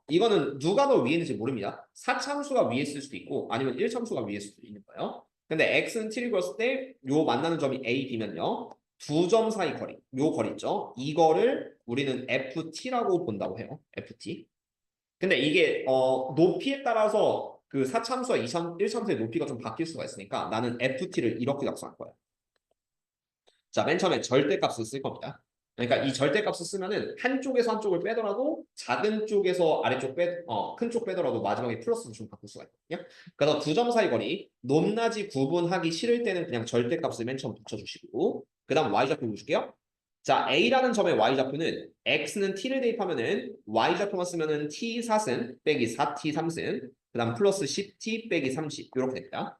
Speaker 1: 이거는 누가 더 위에 있는지 모릅니다. 사차함수가 위에 있을 수도 있고 아니면 1차함수가 위에 있을 수도 있는 거예요. 근데 x는 t를 그렸을 때 요 만나는 점이 a, b면요. 두 점 사이 거리, 요 거리 있죠. 이거를 우리는 ft라고 본다고 해요. ft. 근데 이게 높이에 따라서 그 사차함수와 1차함수의 높이가 좀 바뀔 수가 있으니까 나는 ft를 이렇게 작성할 거야. 자, 맨 처음에 절대값을 쓸 겁니다. 그러니까 이 절대값을 쓰면은 한쪽에서 한쪽을 빼더라도 작은 쪽에서 아래쪽 큰 쪽 빼더라도 마지막에 플러스로 좀 바꿀 수가 있거든요. 그래서 두 점 사이 거리 높낮이 구분하기 싫을 때는 그냥 절대값을 맨 처음 붙여주시고 그 다음 y좌표 보여줄게요. 자, A라는 점의 y좌표는 x는 t를 대입하면은 y좌표만 쓰면은 t 4승 빼기 4t 3승 그 다음 플러스 10t 빼기 30 이렇게 됩니다.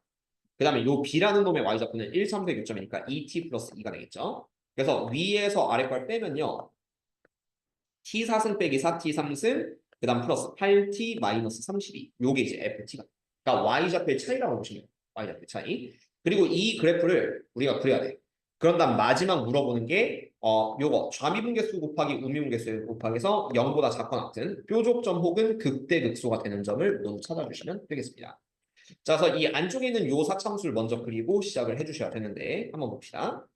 Speaker 1: 그 다음에 요 B라는 놈의 Y좌표는 1, 3, 6 6점이니까 2T 플러스 2가 되겠죠. 그래서 위에서 아래 걸 빼면요. T 4승 빼기 4T 3승 그 다음 플러스 8T 마이너스 32 요게 이제 FT가 그러니까 Y좌표의 차이라고 보시면 돼요. Y좌표의 차이. 그리고 이 그래프를 우리가 그려야 돼. 그런 다음 마지막 물어보는 게 요거 좌미분계수 곱하기 우미분계수 곱하기해서 0보다 작거나 같은 뾰족점 혹은 극대극소가 되는 점을 모두 찾아주시면 되겠습니다. 자, 그래서 이 안쪽에 있는 요 사참수를 먼저 그리고 시작을 해주셔야 되는데 한번 봅시다.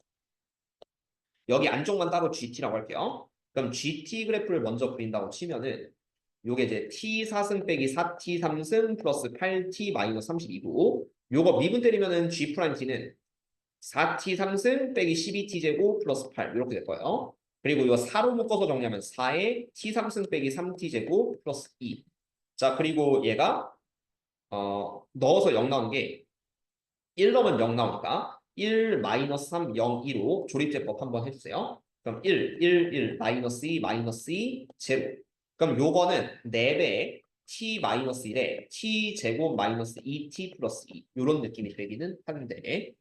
Speaker 1: 여기 안쪽만 따로 GT라고 할게요. 그럼 GT 그래프를 먼저 그린다고 치면은 요게 이제 T4승 빼기 4T3승 플러스 8T 마이너스 32고 요거 미분 때리면은 G 프라임 T는 4T3승 빼기 12T 제곱 플러스 8 이렇게 될 거예요. 그리고 이거 4로 묶어서 정리하면 4에 T3승 빼기 3T 제곱 플러스 2. 자, 그리고 얘가 넣어서 0 나오는 게 1 넣으면 0 나오니까 1 마이너스 3, 0, 2로 조립제법 한번 해주세요. 그럼 1 마이너스 2, 마이너스 2, 제곱. 그럼 요거는 4배의 t 마이너스 1에 t 제곱 마이너스 2t 플러스 2 이런 느낌이 되기는 하는데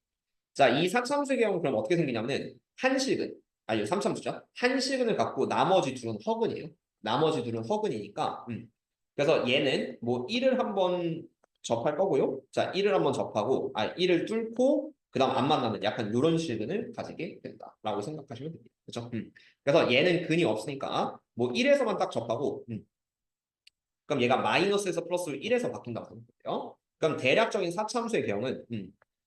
Speaker 1: 자, 이 4참수의 경우 그럼 어떻게 생기냐면은 한식은 아니요 3참수죠. 한식은을 갖고 나머지 둘은 허근이에요. 나머지 둘은 허근이니까 그래서 얘는 뭐 1을 한번 접할 거고요. 자, 1을 한번 접하고 1을 뚫고 그다음 안 만나는 약간 이런 실근을 가지게 된다라고 생각하시면 됩니다. 그렇죠? 그래서 얘는 근이 없으니까 뭐 1에서만 딱 접하고 그럼 얘가 마이너스에서 플러스로 1에서 바뀐다고 생각해요. 그럼 대략적인 4참수의 경우는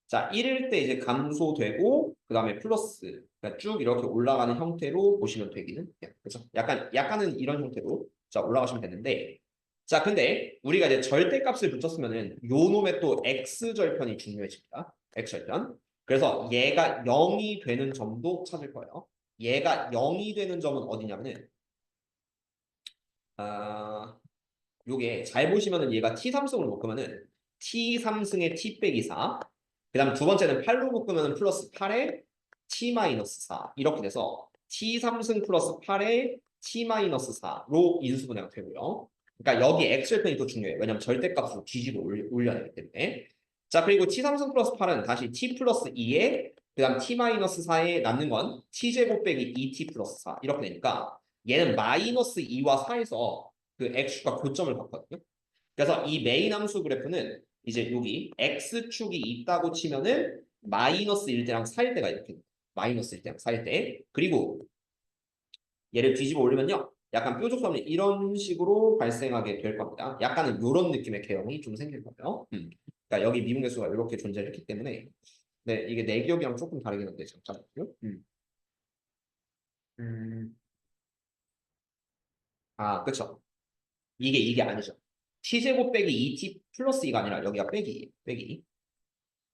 Speaker 1: 자, 1일 때 이제 감소되고 그다음에 플러스 그러니까 쭉 이렇게 올라가는 형태로 보시면 되기는 해요. 그렇죠? 약간은 이런 형태로 자, 올라가시면 되는데 자, 근데 우리가 이제 절대값을 붙였으면은 요 놈의 또 x절편이 중요해집니다. x절편. 그래서 얘가 0이 되는 점도 찾을 거예요. 얘가 0이 되는 점은 어디냐면은 요게 잘 보시면은 얘가 T3승으로 묶으면은 T3승에 T 빼기 4. 그다음 두 번째는 8로 묶으면은 플러스 8에 T 마이너스 4. 이렇게 돼서 T3승 플러스 8에 T 마이너스 4로 인수분해가 되고요. 그러니까 여기 X절편이 더 중요해요. 왜냐면 절대값으로 뒤집어 올려야 되기 때문에. 자, 그리고 T3승 플러스 8은 다시 T 플러스 2에 그다음 T 마이너스 4에 남는 건 T제곱 빼기 2T 플러스 4. 이렇게 되니까 얘는 마이너스 2와 4에서 그 x축과 교점을 봤거든요. 그래서 이 메인 함수 그래프는 이제 여기 x축이 있다고 치면은 마이너스 1대랑 4일 때가 이렇게 돼요. 마이너스 1대랑 4일 때. 그리고 얘를 뒤집어 올리면요. 약간 뾰족점이 이런 식으로 발생하게 될 겁니다. 약간은 이런 느낌의 개형이 좀 생길 거예요. 그러니까 여기 미분계수가 이렇게 존재했기 때문에 네, 이게 내 기억이랑 조금 다르긴 한데 잠깐만요. 음. 그쵸. 이게 아니죠. t제곱 빼기 2t 플러스 2가 아니라 여기가 빼기.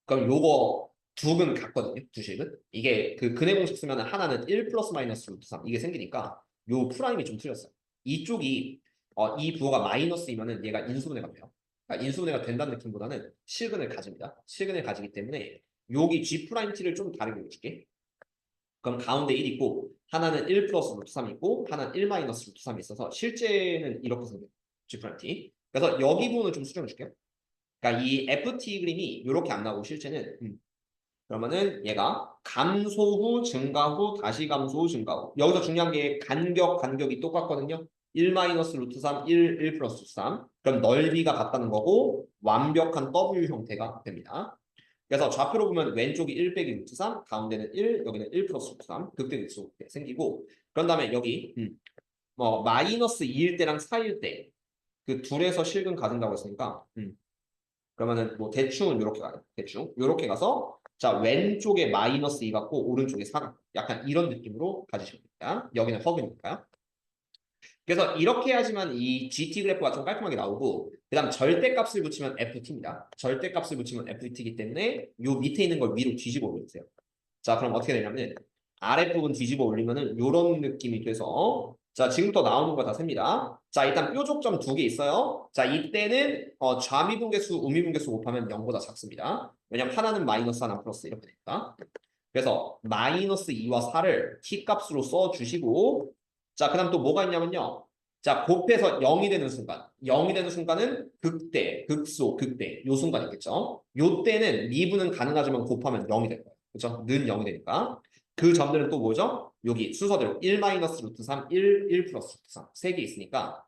Speaker 1: 그럼 요거 두 근은 같거든요. 두 식은. 이게 그 근의 공식 쓰면 하나는 1 플러스 마이너스 루트 3 이게 생기니까 요 프라임이 좀 틀렸어요. 이쪽이 이 부호가 마이너스이면은 얘가 인수분해가 돼요. 그러니까 인수분해가 된다는 느낌보다는 실근을 가집니다. 실근을 가지기 때문에 여기 G 프라임 T를 좀 다르게 볼게. 그럼 가운데 1 있고 하나는 1 플러스 루트 3 있고 하나는 1 마이너스 루트 3이 있어서 실제는 이렇게 생겨요. G 프라임 T. 그래서 여기 부분을 좀 수정해 줄게요. 그러니까 이 FT 그림이 이렇게 안 나오고 실제는 그러면은 얘가 감소 후 증가 후 다시 감소 후 증가 후 여기서 중요한 게 간격이 똑같거든요. 1 마이너스 루트 3, 1 플러스 루트 3 그럼 넓이가 같다는 거고 완벽한 W 형태가 됩니다. 그래서 좌표로 보면 왼쪽이 1 빼기 루트 3, 가운데는 1, 여기는 1 플러스 루트 3 극대극소 생기고 그런 다음에 여기 뭐 마이너스 2일 때랑 4일 때 그 둘에서 실근 가진다고 했으니까 그러면은 뭐 대충은 이렇게 가요. 대충 이렇게 가서 자 왼쪽에 마이너스 2 같고 오른쪽에 4 같고 약간 이런 느낌으로 가지시면 됩니다. 여기는 허브니까요. 그래서 이렇게 해야지만 이 GT 그래프가 좀 깔끔하게 나오고 그다음 절대값을 붙이면 FT입니다. 절대값을 붙이면 FT이기 때문에 요 밑에 있는 걸 위로 뒤집어 올려주세요. 자 그럼 어떻게 되냐면은 아랫부분 뒤집어 올리면은 요런 느낌이 돼서 자 지금부터 나오는 거 다 셉니다. 자 일단 뾰족점 두 개 있어요. 자 이때는 좌미분계수 우미분계수 곱하면 0보다 작습니다. 왜냐면 하나는 마이너스 하나 플러스 이렇게 되니까. 그래서 마이너스 2와 4를 t값으로 써주시고 자 그다음 또 뭐가 있냐면요. 자 곱해서 0이 되는 순간 0이 되는 순간은 극대, 극소, 극대 요 순간 있겠죠. 요 때는 미분은 가능하지만 곱하면 0이 될 거예요. 그렇죠? 는 0이 되니까. 그 점들은 또 뭐죠? 여기 순서대로 1 마이너스 루트 3, 1 플러스 루트 3 세 개 있으니까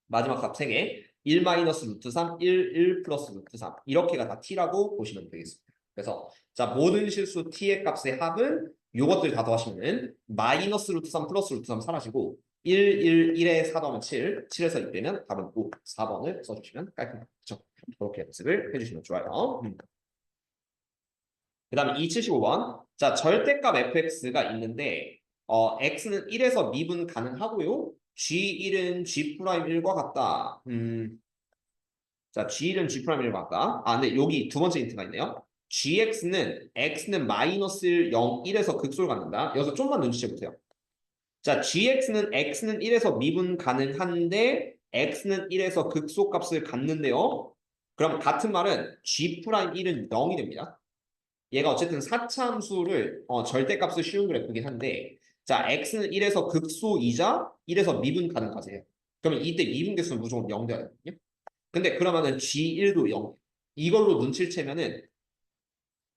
Speaker 1: 마지막 값 3개 1 마이너스 루트 3, 1 플러스 루트 3 이렇게가 다 t라고 보시면 되겠습니다. 그래서 자 모든 실수 t의 값의 합은 요것들 다 더하시면 마이너스 루트 3 플러스 루트 3 사라지고 1에 4 더하면 7, 7에서 2 빼면 답은 5, 4번을 써주시면 깔끔하죠. 그렇게 연습을 해주시면 좋아요. 그 다음에 275번. 자, 절대값 fx가 있는데 x는 1에서 미분 가능하고요. g1은 g'1과 같다. 자, g1은 g'1과 같다. 아, 근데 여기 두 번째 힌트가 있네요. x는 마이너스 0, 1에서 극소를 갖는다. 여기서 좀만 눈치채 보세요. 자, x는 1에서 미분 가능한데 x는 1에서 극소값을 갖는데요. 그럼 같은 말은 g'1은 0이 됩니다. 얘가 어쨌든 4차 함수를 절대값을 씌운 그래프긴 한데 자, x는 1에서 극소이자 1에서 미분 가능하세요. 그러면 이때 미분 개수는 무조건 0 돼야 되거든요. 근데 그러면은 g1도 0. 이걸로 눈치를 채면은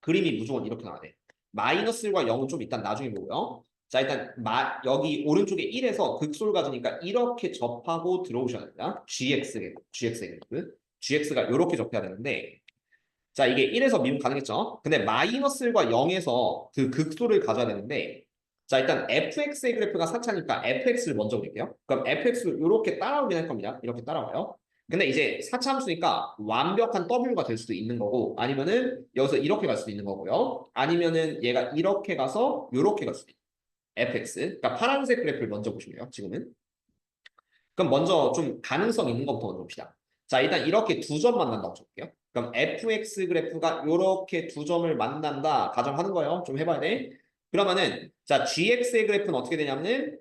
Speaker 1: 그림이 무조건 이렇게 나와야 돼. 마이너스과 0은 좀 일단 나중에 보고요. 자, 일단 여기 오른쪽에 1에서 극소를 가지니까 이렇게 접하고 들어오셔야 됩니다. GX의 그래프. GX가 이렇게 접해야 되는데 자, 이게 1에서 미분 가능했죠? 근데 마이너스과 0에서 그 극소를 가져야 되는데 자, 일단 fx의 그래프가 4차니까 fx를 먼저 그릴게요. 그럼 fx를 이렇게 따라오긴 할 겁니다. 이렇게 따라와요. 근데 이제 4차 함수니까 완벽한 w가 될 수도 있는 거고 아니면은 여기서 이렇게 갈 수도 있는 거고요. 아니면은 얘가 이렇게 가서 이렇게 갈 수도 있는 fx. 그러니까 파란색 그래프를 먼저 보시면요. 지금은. 그럼 먼저 좀 가능성 있는 것부터 먼저 봅시다. 자, 일단 이렇게 두 점 만난다고 쳐볼게요. 그럼 fx 그래프가 이렇게 두 점을 만난다 가정하는 거예요. 좀 해봐야 돼. 그러면은 자, gx의 그래프는 어떻게 되냐면은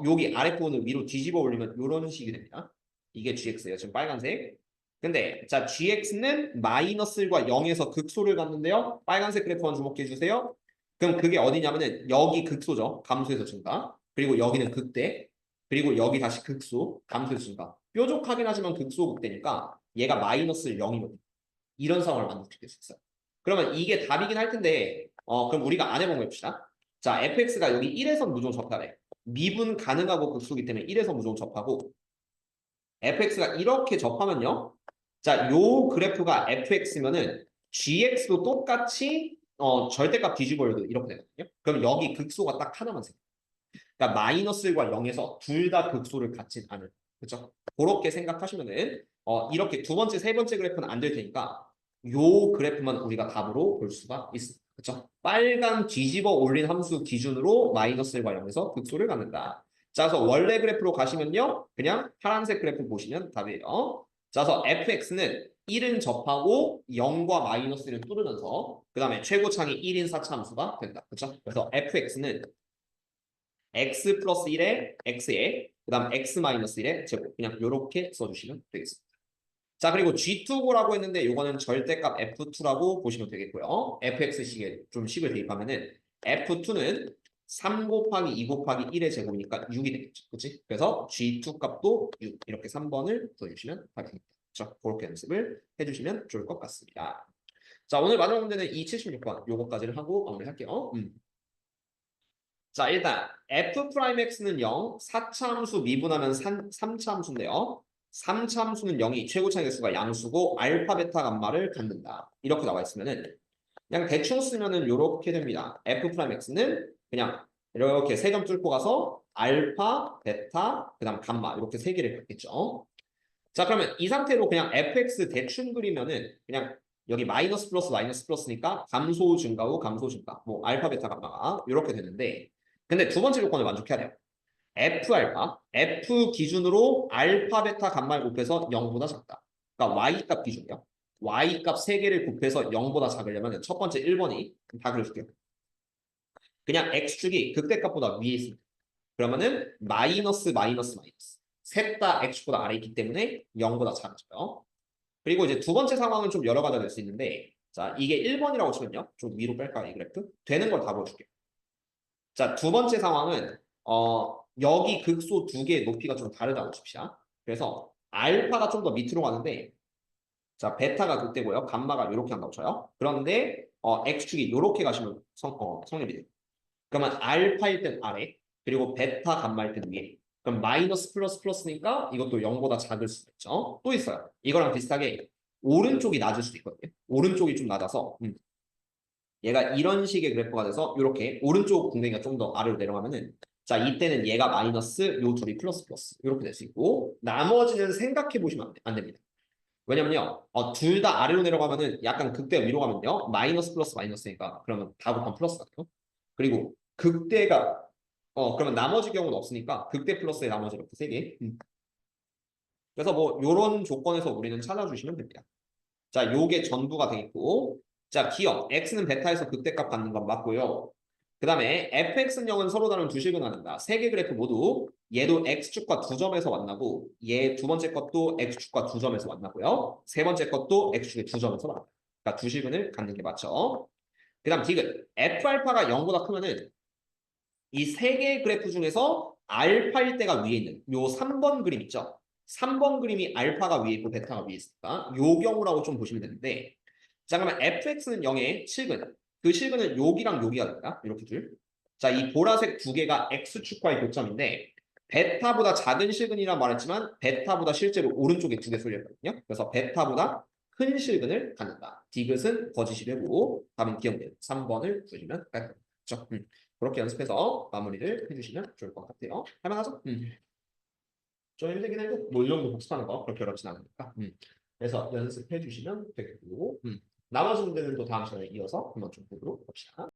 Speaker 1: 여기 아랫부분을 위로 뒤집어 올리면 이런 식이 됩니다. 이게 gx예요. 지금 빨간색. 근데 자, gx는 마이너스과 0에서 극소를 갖는데요. 빨간색 그래프만 주목해 주세요. 그럼 그게 어디냐면은 여기 극소죠. 감소해서 증가. 그리고 여기는 극대. 그리고 여기 다시 극소, 감소해서 증가. 뾰족하긴 하지만 극소 극대니까 얘가 마이너스 0이거든요. 이런 상황을 만족시킬 수 있어요. 그러면 이게 답이긴 할 텐데 그럼 우리가 안 해본 거 해봅시다. 자, fx가 여기 1에서 무조건 접하래. 미분 가능하고 극소기 때문에 1에서 무조건 접하고 fx가 이렇게 접하면요. 자, 요 그래프가 fx면은 gx도 똑같이 절대값 뒤집어 려도 이렇게 되거든요. 그럼 여기 극소가 딱 하나만 생겨요. 그러니까 마이너스과 0에서 둘 다 극소를 갖진 않은. 그렇죠? 그렇게 생각하시면은 이렇게 두 번째, 세 번째 그래프는 안 될 테니까 요 그래프만 우리가 답으로 볼 수가 있습니다. 그렇죠? 빨간 뒤집어 올린 함수 기준으로 마이너스과 0에서 극소를 갖는다. 자, 그래서 원래 그래프로 가시면요. 그냥 파란색 그래프 보시면 답이에요. 자, 그래서 fx는 1은 접하고 0과 마이너스를 뚫으면서 그 다음에 최고창이 1인 4차 함수가 된다. 그렇죠? 그래서 fx는 x 플러스 1에 x에 그 다음 x 마이너스 1에 제곱 그냥 이렇게 써주시면 되겠습니다. 자, 그리고 G2고라고 했는데 이거는 절대값 F2라고 보시면 되겠고요. fx식에 좀 식을 대입하면은 F2는 3 곱하기 2 곱하기 1의 제곱이니까 6이 되겠죠. 그렇지? 그래서 G2 값도 6 이렇게 3번을 써주시면 됩니다. 자, 그렇게 연습을 해주시면 좋을 것 같습니다. 자, 오늘 마지막 문제는 이 76번 요거까지를 하고 마무리할게요. 자, 일단 f'x는 0, 4차 함수 미분하면 3차 함수인데요. 3차 함수는 0이 최고차의 개수가 양수고 알파, 베타, 감마를 갖는다. 이렇게 나와 있으면은 그냥 대충 쓰면은 이렇게 됩니다. f'x는 그냥 이렇게 세 점 뚫고 가서 알파, 베타, 그다음 감마 이렇게 세 개를 갖겠죠. 자, 그러면 이 상태로 그냥 fx 대충 그리면은 그냥 여기 마이너스 플러스 마이너스 플러스니까 감소 증가 후 감소 증가 뭐 알파 베타 감마가 이렇게 되는데 근데 두 번째 조건을 만족해야 돼요. F 알파, F 기준으로 알파, 베타, 감마를 곱해서 0보다 작다. 그러니까 Y 값 기준이요. Y 값 3개를 곱해서 0보다 작으려면 첫 번째 1번이 다 그려줄게요. 그냥 X축이 극대값보다 위에 있습니다. 그러면은 마이너스 마이너스 마이너스. 셋 다 X축보다 아래 있기 때문에 0보다 작아져요. 그리고 이제 두 번째 상황은 좀 여러 가지가 될 수 있는데 자, 이게 1번이라고 치면요. 좀 위로 뺄까요, 이 그래프? 되는 걸 다 보여줄게요. 자, 두 번째 상황은 여기 극소 두 개의 높이가 좀 다르다고 칩시다. 그래서 알파가 좀 더 밑으로 가는데 자, 베타가 그때고요. 감마가 이렇게 한다고 쳐요. 그런데 x축이 이렇게 가시면 성립이 돼요. 그러면 알파일 땐 아래, 그리고 베타 감마일 땐 위에. 그럼 마이너스 플러스 플러스니까 이것도 0보다 작을 수도 있죠. 또 있어요. 이거랑 비슷하게 오른쪽이 낮을 수도 있거든요. 오른쪽이 좀 낮아서 얘가 이런 식의 그래프가 돼서 이렇게 오른쪽 궁뎅이가 좀 더 아래로 내려가면은 자, 이때는 얘가 마이너스 요 둘이 플러스 플러스 이렇게 될 수 있고 나머지는 생각해 보시면 안 됩니다. 왜냐면요 둘 다 아래로 내려가면은 약간 극대가 위로 가면요 마이너스 플러스 마이너스니까 그러면 다 곱하면 플러스가 돼요. 그리고 극대가 그러면 나머지 경우는 없으니까 극대 플러스의 나머지 이렇게 3개. 그래서 뭐 요런 조건에서 우리는 찾아주시면 됩니다. 자, 요게 전부가 되겠고, 자, 기억 x는 베타에서 극대값 갖는 건 맞고요. 그 다음에 fx는 0은 서로 다른 두 식을 나눈다. 세 개 그래프 모두 얘도 x축과 두 점에서 만나고 얘 두 번째 것도 x축과 두 점에서 만나고요. 세 번째 것도 x축의 두 점에서 만나요. 그러니까 두 식을 갖는 게 맞죠. 그 다음 디귿 f알파가 0보다 크면은 이 세 개의 그래프 중에서 알파일 때가 위에 있는 요 3번 그림 있죠. 3번 그림이 알파가 위에 있고 베타가 위에 있으니까 요 경우라고 좀 보시면 되는데, 자 그러면 fx는 0의 실근, 그 실근은 여기랑 여기가 됩니다. 이렇게 둘. 자, 이 보라색 두 개가 x축과의 교점인데 베타보다 작은 실근이라 말했지만 베타보다 실제로 오른쪽에 두 개 쏠렸거든요. 그래서 베타보다 큰 실근을 갖는다. 디귿은 거짓이 되고 답은 기억돼요. 3번을 주시면 될 것 같죠. 그렇게 연습해서 마무리를 해주시면 좋을 것 같아요. 할만하죠? 좀 힘들긴 해도 뭐 이 정도 복습하는 거 그렇게 어렵진 않으니까. 그래서 연습해 주시면 되겠고, 나머지 문제는 또 다음 시간에 이어서 한번 좀 보도록 합시다.